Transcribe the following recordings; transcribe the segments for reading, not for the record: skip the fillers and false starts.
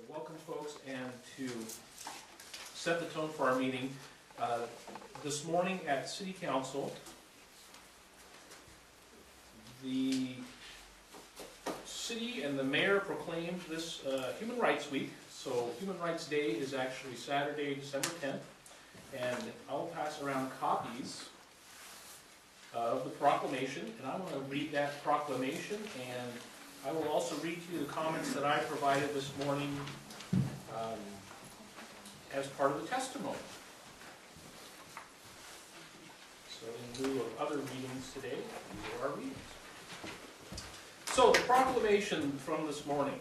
Welcome, folks, and to set the tone for our meeting, this morning at City Council, the city and the mayor proclaimed this Human Rights Week. So Human Rights Day is actually Saturday, December 10th, and I'll pass around copies of the proclamation, and I'm going to read that proclamation, and I will also read to you the comments that I provided this morning as part of the testimony. So in lieu of other readings today, these are our readings. So the proclamation from this morning.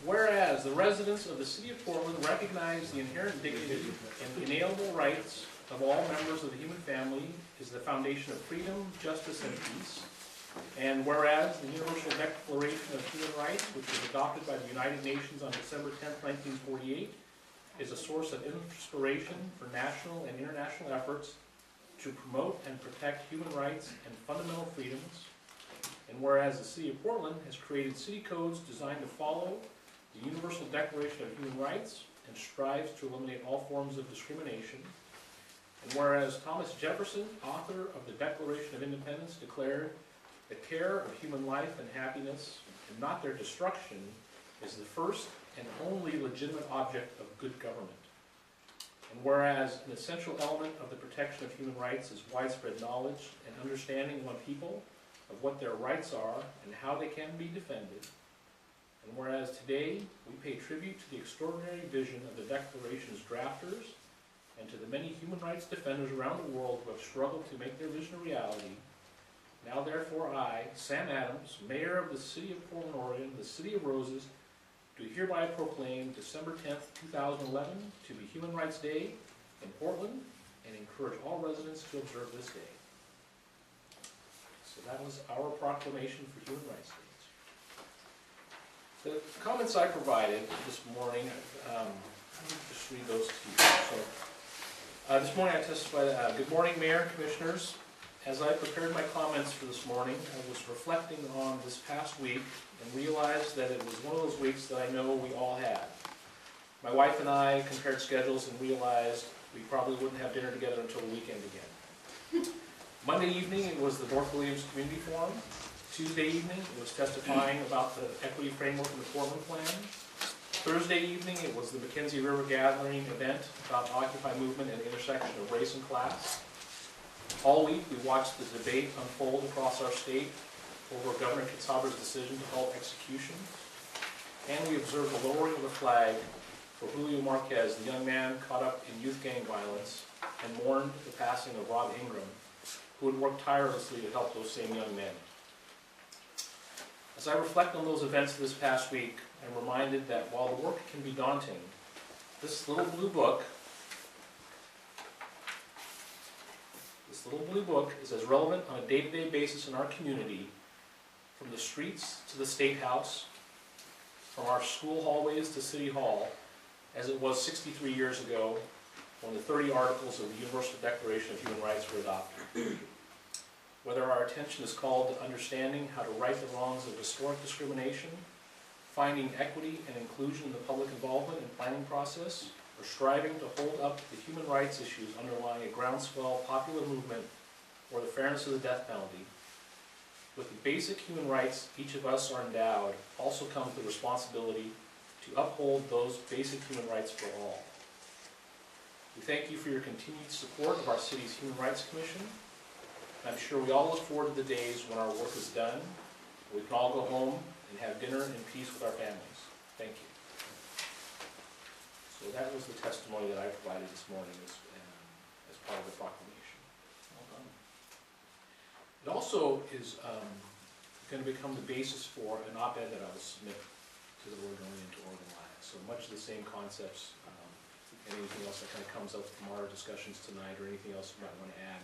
Whereas the residents of the City of Portland recognize the inherent dignity and inalienable rights of all members of the human family is the foundation of freedom, justice, and peace. And whereas the Universal Declaration of Human Rights, which was adopted by the United Nations on December 10, 1948, is a source of inspiration for national and international efforts to promote and protect human rights and fundamental freedoms. And whereas the City of Portland has created city codes designed to follow the Universal Declaration of Human Rights and strives to eliminate all forms of discrimination. And whereas Thomas Jefferson, author of the Declaration of Independence, declared the care of human life and happiness, and not their destruction, is the first and only legitimate object of good government. And whereas an essential element of the protection of human rights is widespread knowledge and understanding among people of what their rights are and how they can be defended. And whereas today we pay tribute to the extraordinary vision of the Declaration's drafters and to the many human rights defenders around the world who have struggled to make their vision a reality, now therefore I, Sam Adams, Mayor of the City of Portland, Oregon, the City of Roses, do hereby proclaim December 10th, 2011 to be Human Rights Day in Portland and encourage all residents to observe this day. So that was our proclamation for Human Rights Day. The comments I provided this morning, let me just read those to you. So, this morning I testified, good morning, Mayor and Commissioners. As I prepared my comments for this morning, I was reflecting on this past week and realized that it was one of those weeks that I know we all had. My wife and I compared schedules and realized we probably wouldn't have dinner together until the weekend again. Monday evening, it was the North Williams Community Forum. Tuesday evening, it was testifying about the equity framework in the Portland Plan. Thursday evening, it was the Mackenzie River Gathering event about the Occupy movement and the intersection of race and class. All week, we watched the debate unfold across our state over Governor Kitsaber's decision to halt executions. And we observed the lowering of the flag for Julio Marquez, the young man caught up in youth gang violence, and mourned the passing of Rob Ingram, who had worked tirelessly to help those same young men. As I reflect on those events this past week, I'm reminded that while the work can be daunting, this little blue book is as relevant on a day-to-day basis in our community, from the streets to the State House, from our school hallways to City Hall, as it was 63 years ago when the 30 articles of the Universal Declaration of Human Rights were adopted. Whether our attention is called to understanding how to right the wrongs of historic discrimination, finding equity and inclusion in the public involvement and planning process, or striving to hold up the human rights issues underlying a groundswell popular movement or the fairness of the death penalty, with the basic human rights each of us are endowed also comes the responsibility to uphold those basic human rights for all. We thank you for your continued support of our city's Human Rights Commission. I'm sure we all look forward to the days when our work is done, we can all go home and have dinner in peace with our families. Thank you. So that was the testimony that I provided this morning as part of the proclamation. Well done. It also is going to become the basis for an op-ed that I will submit to the Oregonian to Oregon Live. So much of the same concepts and anything else that kind of comes up from our discussions tonight or anything else you might want to add.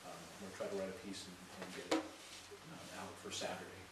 I'm going to try to write a piece and get it out for Saturday.